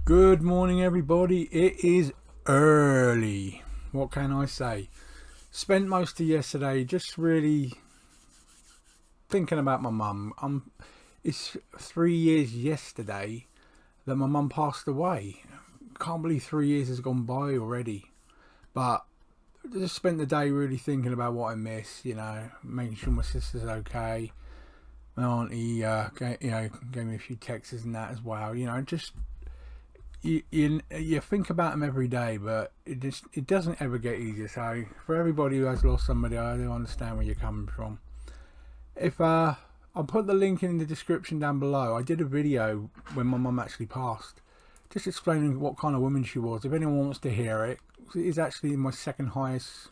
Good morning, everybody. It is early. What can I say? Spent most of yesterday just really thinking about my mum. It's 3 years yesterday that my mum passed away. Can't believe 3 years has gone by already. But I just spent the day really thinking about what I miss. Making sure my sister's okay. My auntie, gave me a few texts and that as well. Just. You think about them every day, but it doesn't ever get easier. So for everybody who has lost somebody, I do understand where you're coming from. If I'll put the link in the description down below. I did a video when my mum actually passed, just explaining what kind of woman she was. If anyone wants to hear it, it's actually my second highest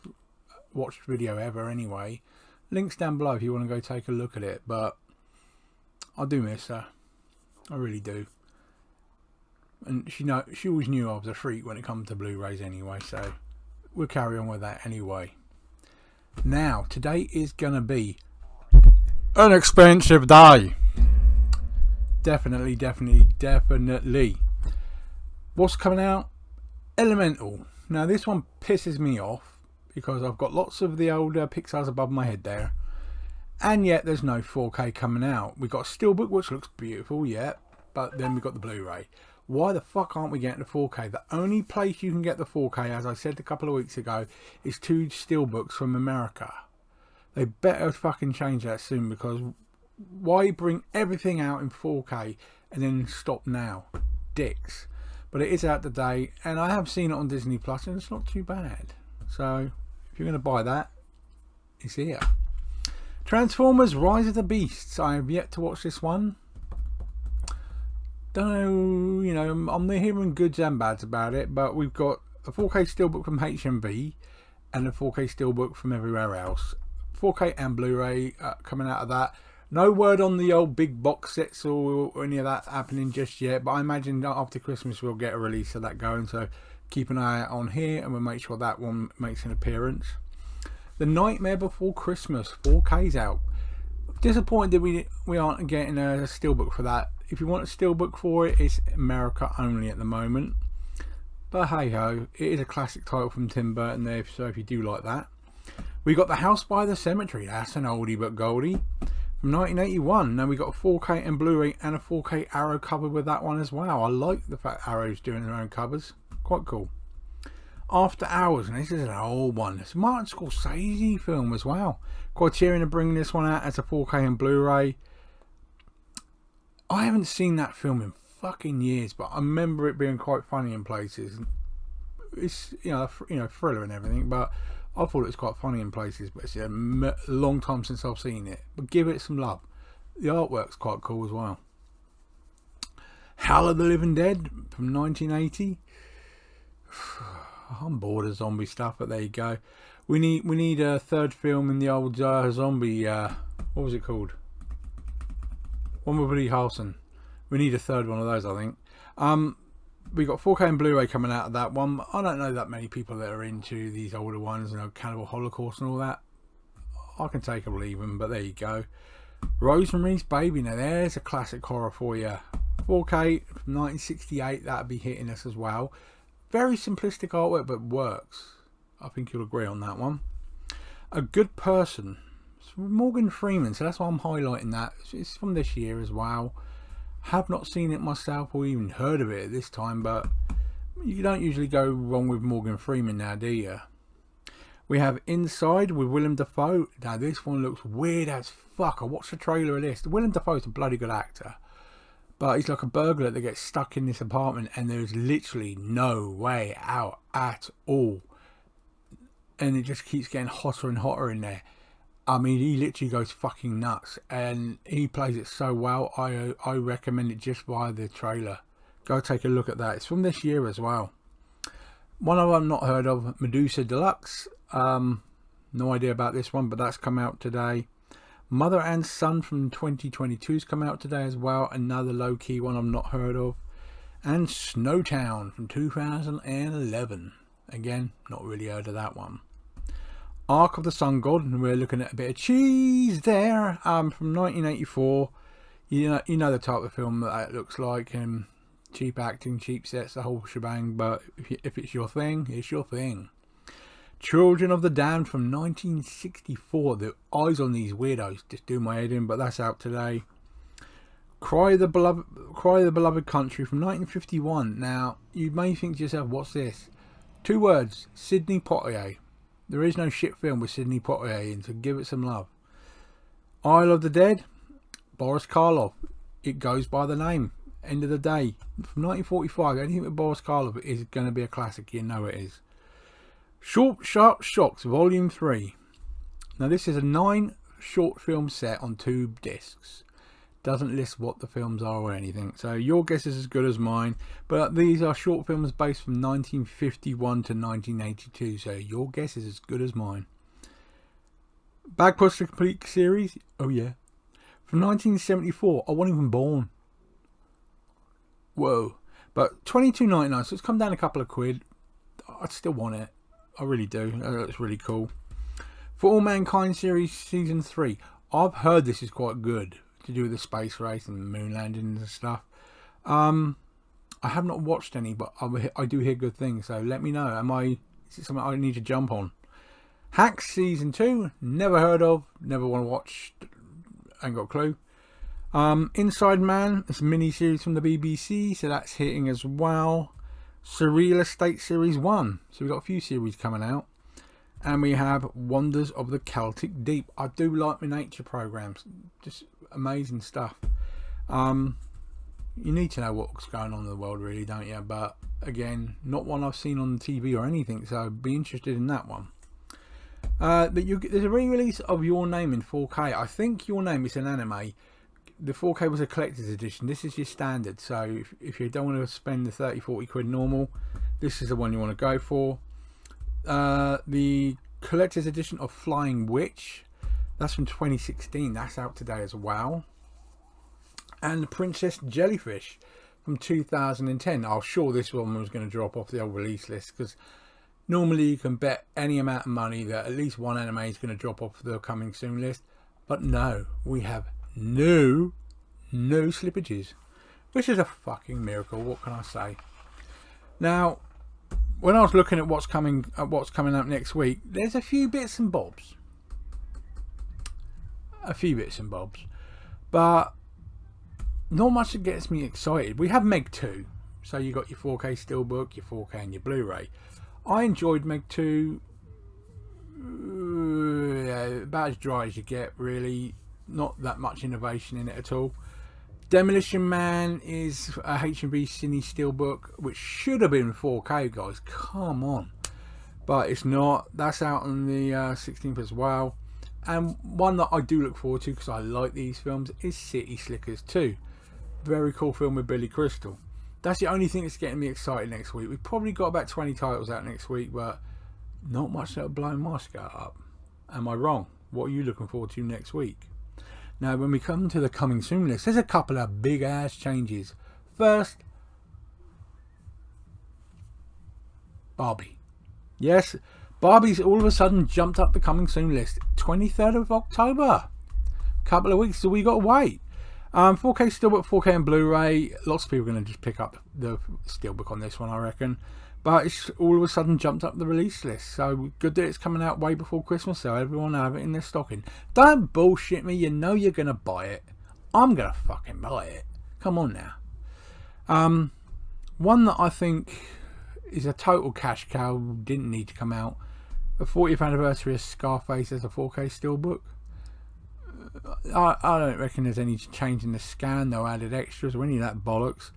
watched video ever anyway. Links down below if you want to go take a look at it. But I do miss her, I really do. And she always knew I was a freak when it comes to Blu-rays anyway, so we'll carry on with that anyway. Now, today is going to be an expensive day. Definitely. What's coming out? Elemental. Now, this one pisses me off because I've got lots of the older Pixars above my head there, and yet there's no 4K coming out. We've got a Steelbook, which looks beautiful, yeah, but then we've got the Blu-ray. Why the fuck aren't we getting the 4K? The only place you can get the 4K, as I said a couple of weeks ago, is 2 Steelbooks from America. They better fucking change that soon, because why bring everything out in 4K and then stop now? Dicks. But it is out today, and I have seen it on Disney Plus, and it's not too bad. So if you're going to buy that, it's here. Transformers: Rise of the Beasts. I have yet to watch this one. Don't know, I'm hearing goods and bads about it, but we've got a 4K steelbook from HMV and a 4K steelbook from everywhere else. 4K and Blu-ray coming out of that. No word on the old big box sets or any of that happening just yet, but I imagine after Christmas we'll get a release of that going, so keep an eye out on here and we'll make sure that one makes an appearance. The Nightmare Before Christmas 4K's out. Disappointed that we aren't getting a steelbook for that. If you want a steelbook for it, it's America only at the moment. But hey ho, it is a classic title from Tim Burton there, so if you do like that. We got The House by the Cemetery. That's an oldie but goldie. From 1981. Now we got a 4K and Blu-ray and a 4K Arrow cover with that one as well. I like the fact Arrow's doing their own covers. Quite cool. After Hours, and this is an old one. It's a Martin Scorsese film as well. Criterion are bringing this one out as a 4K and Blu-ray. I haven't seen that film in fucking years, but I remember it being quite funny in places. It's thriller and everything, but I thought it was quite funny in places. But it's a long time since I've seen it. But give it some love. The artwork's quite cool as well. Hell of the Living Dead from 1980. I'm bored of zombie stuff, but there you go. We need a third film in the old zombie. What was it called? One with Woody Harrelson. We need a third one of those, I think. We got 4K and Blu-ray coming out of that one. I don't know that many people that are into these older ones, Cannibal Holocaust and all that. I can take or leave them, but there you go. Rosemary's Baby. Now there's a classic horror for you. 4K from 1968. That'd be hitting us as well. Very simplistic artwork, but works. I think you'll agree on that one. A Good Person. It's from Morgan Freeman, so that's why I'm highlighting that. It's from this year as well. Have not seen it myself or even heard of it at this time, but you don't usually go wrong with Morgan Freeman now, do you? We have Inside with Willem Dafoe. Now this one looks weird as fuck. I watched the trailer of this. Willem Dafoe's a bloody good actor. But he's like a burglar that gets stuck in this apartment and there's literally no way out at all. And it just keeps getting hotter and hotter in there. I mean, he literally goes fucking nuts. And he plays it so well. I recommend it just via the trailer. Go take a look at that. It's from this year as well. One I've not heard of, Medusa Deluxe. No idea about this one, but that's come out today. Mother and Son from 2022's come out today as well. Another low-key one I've not heard of. And Snowtown from 2011. Again, not really heard of that one. Ark of the Sun God, and we're looking at a bit of cheese there. From 1984. You know the type of film that looks like. cheap acting, cheap sets, the whole shebang. But if it's your thing, it's your thing. Children of the Damned from 1964. The eyes on these weirdos just do my head in, but that's out today. Cry the Beloved Country from 1951. Now, you may think to yourself, what's this? 2 words, Sidney Poitier. There is no shit film with Sidney Poitier in, so give it some love. Isle of the Dead, Boris Karloff. It goes by the name. End of the day. From 1945, anything with Boris Karloff is going to be a classic. You know it is. Short Sharp Shocks, Volume 3. Now, this is a 9 short film set on 2 discs. Doesn't list what the films are or anything, so your guess is as good as mine. But these are short films based from 1951 to 1982, so your guess is as good as mine. Bagpuss the Complete Series, oh yeah, from 1974. I wasn't even born. Whoa, but $22.99, so it's come down a couple of quid. I still want it, I really do. It's really cool. For All Mankind series season 3, I've heard this is quite good, to do with the space race and moon landings and stuff. I have not watched any, but I do hear good things, so let me know. Is it something I need to jump on? Hacks season 2, never heard of, never want to watch, ain't got a clue. Inside Man, it's a mini series from the BBC, so that's hitting as well. Surreal Estate series 1, so we've got a few series coming out. And we have Wonders of the Celtic Deep. I do like my nature programs, just amazing stuff. You need to know what's going on in the world, really, don't you? But again, not one I've seen on the TV or anything, so be interested in that one. There's a re-release of Your Name in 4K. I think Your Name is an anime. The 4K was a collector's edition. This is your standard, so if you don't want to spend the 30-40 quid normal, this is the one you want to go for. The collector's edition of Flying Witch, that's from 2016, that's out today as well. And the Princess Jellyfish from 2010. I'm sure this one was going to drop off the old release list, because normally you can bet any amount of money that at least one anime is going to drop off the coming soon list, but no, we have no slippages, which is a fucking miracle. What can I say? Now, when I was looking at what's coming up next week, there's a few bits and bobs. But not much that gets me excited. We have Meg 2. So you got your 4K Steelbook, your 4K and your Blu-ray. I enjoyed Meg 2. About as dry as you get, really. Not that much innovation in it at all. Demolition Man is a H&B Cine Steelbook, which should have been 4K, guys. Come on. But it's not. That's out on the 16th as well. And one that I do look forward to, because I like these films, is City Slickers 2. Very cool film with Billy Crystal. That's the only thing that's getting me excited next week. We've probably got about 20 titles out next week, but not much that'll blow my skirt up. Am I wrong? What are you looking forward to next week? Now, when we come to the coming soon list, there's a couple of big ass changes. First, Barbie. Yes, Barbie's all of a sudden jumped up the coming soon list. 23rd of October. Couple of weeks, so we got to wait. 4K Steelbook, 4K and Blu-ray. Lots of people are going to just pick up the Steelbook on this one, I reckon. But it's all of a sudden jumped up the release list. So good that it's coming out way before Christmas, so everyone will have it in their stocking. Don't bullshit me. You know you're going to buy it. I'm going to fucking buy it. Come on now. One that I think is a total cash cow, didn't need to come out. The 40th anniversary of Scarface as a 4K Steelbook. I don't reckon there's any change in the scan, no added extras or any of that bollocks.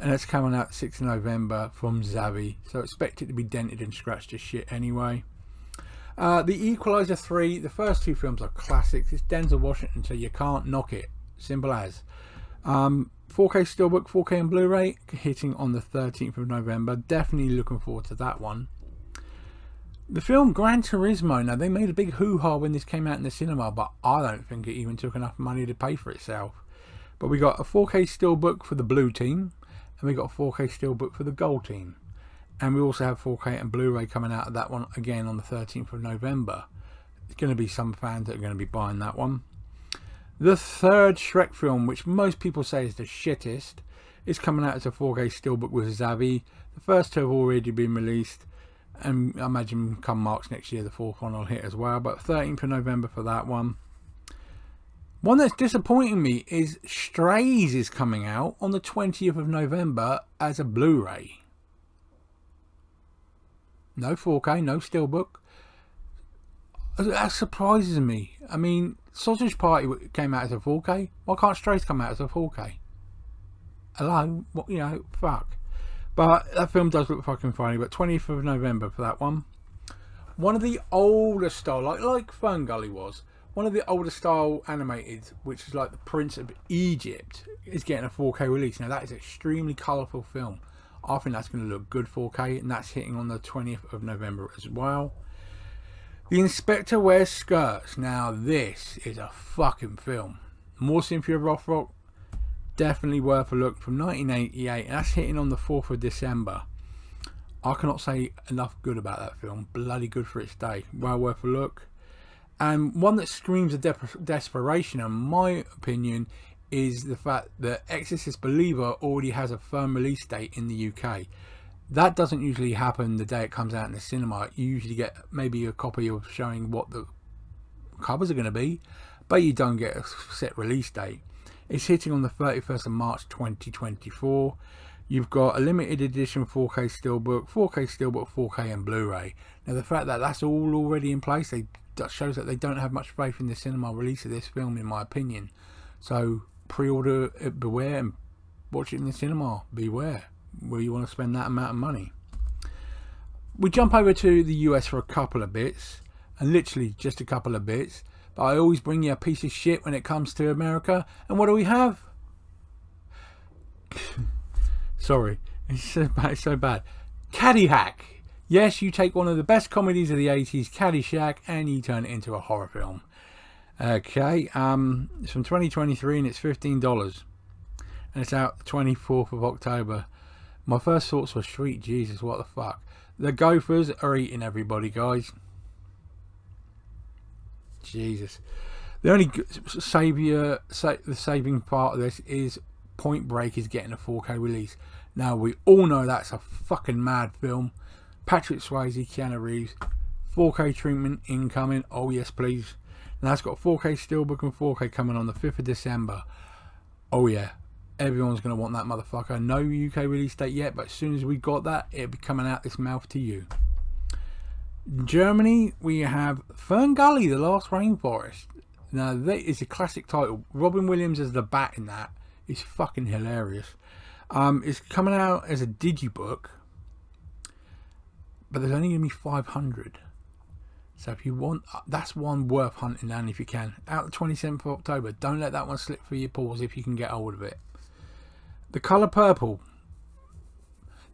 And it's coming out 6th of November from Zavi, so expect it to be dented and scratched to shit anyway. The Equalizer 3, the first 2 films are classics. It's Denzel Washington, so you can't knock it. Simple as. 4K Steelbook, 4K and Blu-ray, hitting on the 13th of November. Definitely looking forward to that one. The film Gran Turismo, now they made a big hoo-ha when this came out in the cinema, but I don't think it even took enough money to pay for itself. But we got a 4K Steelbook for the blue team, and we got a 4K Steelbook for the gold team. And we also have 4K and Blu-ray coming out of that one again on the 13th of November. There's going to be some fans that are going to be buying that one. The third Shrek film, which most people say is the shittest, is coming out as a 4K steelbook with Zavi. The first two have already been released, and I imagine come March next year the fourth one will hit as well. But 13th of November for that one. One that's disappointing me is Strays is coming out on the 20th of November as a Blu-ray. No 4K, no steelbook. That surprises me. I mean, Sausage Party came out as a 4K. Why can't Strays come out as a 4K? Hello? What, you know, fuck. But that film does look fucking funny. But 20th of November for that one. One of the older style, like Fern Gully was, one of the older style animated, which is like the Prince of Egypt, is getting a 4K release. Now that is an extremely colourful film. I think that's going to look good 4K, and that's hitting on the 20th of November as well. The Inspector Wears Skirts. Now this is a fucking film. More Cynthia Rothrock, definitely worth a look, from 1988, and that's hitting on the 4th of December. I cannot say enough good about that film. Bloody good for its day. Well worth a look. And one that screams of desperation, in my opinion, is the fact that Exorcist Believer already has a firm release date in the UK. That doesn't usually happen the day it comes out in the cinema. You usually get maybe a copy of showing what the covers are going to be, but you don't get a set release date. It's hitting on the 31st of March 2024. You've got a limited edition 4K steelbook, 4K and Blu-ray. Now the fact that that's all already in place, that shows that they don't have much faith in the cinema release of this film, in my opinion. So pre-order it, beware, and watch it in the cinema, beware where you want to spend that amount of money. We jump over to the US for a couple of bits, and literally just a couple of bits, but I always bring you a piece of shit when it comes to America. And what do we have? Sorry, it's so bad. Caddyshack. Yes, you take one of the best comedies of the 80s, Caddyshack, and you turn it into a horror film. Okay, it's from 2023 and it's $15. And it's out the 24th of October. My first thoughts were, sweet Jesus, what the fuck. The gophers are eating everybody, guys. Jesus. The only saving part of this is Point Break is getting a 4K release. Now, we all know that's a fucking mad film. Patrick Swayze, Keanu Reeves, 4K treatment incoming. Oh yes, please. Now that's got 4K steelbook and 4K coming on the 5th of December. Oh yeah, everyone's going to want that motherfucker. No UK release date yet, but as soon as we got that, it'll be coming out this mouth to you. In Germany, we have Fern Gully, The Last Rainforest. Now that is a classic title. Robin Williams as the bat in that is fucking hilarious. It's coming out as a digibook, but there's only going to be 500. So if you want, that's one worth hunting down if you can. Out the 27th of October. Don't let that one slip through your paws if you can get hold of it. The Colour Purple.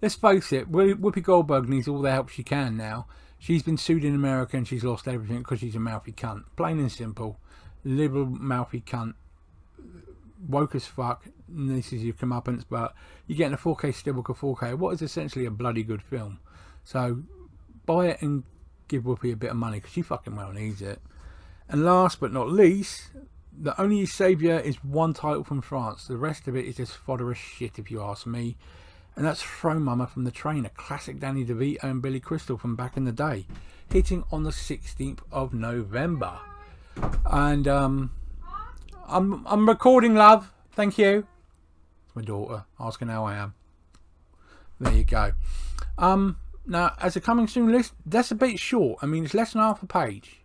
Let's face it, Whoopi Goldberg needs all the help she can now. She's been sued in America and she's lost everything because she's a mouthy cunt. Plain and simple. Liberal mouthy cunt. Woke as fuck. And this is your comeuppance, but you're getting a 4K steelbook of 4K. What is essentially a bloody good film. So buy it and give Whoopi a bit of money because she fucking well needs it. And last but not least, the only saviour is one title from France. The rest of it is just fodder as shit if you ask me. And that's Throw Mama from the Train, a classic Danny DeVito and Billy Crystal from back in the day, hitting on the 16th of November. And I'm recording, love. Thank you. It's my daughter asking how I am. There you go. Now, as a coming soon list, that's a bit short. I mean, it's less than half a page.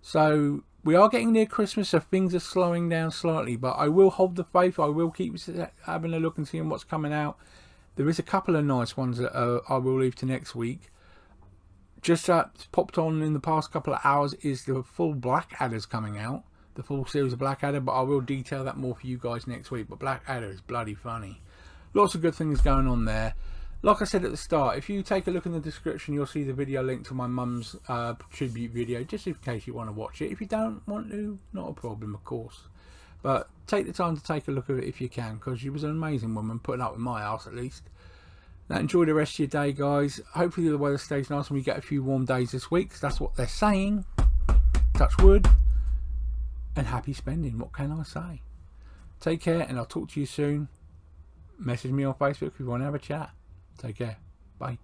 So, we are getting near Christmas, so things are slowing down slightly. But I will hold the faith. I will keep having a look and seeing what's coming out. There is a couple of nice ones that I will leave to next week. Just popped on in the past couple of hours is the full Blackadder's coming out. The full series of Blackadder. But I will detail that more for you guys next week. But Blackadder is bloody funny. Lots of good things going on there. Like I said at the start, if you take a look in the description, you'll see the video link to my mum's tribute video, just in case you want to watch it. If you don't want to, not a problem, of course. But take the time to take a look at it if you can, because she was an amazing woman, putting up with my house at least. Now, enjoy the rest of your day, guys. Hopefully the weather stays nice and we get a few warm days this week, because that's what they're saying. Touch wood. And happy spending, what can I say? Take care, and I'll talk to you soon. message me on Facebook if you want to have a chat. Take care. Bye.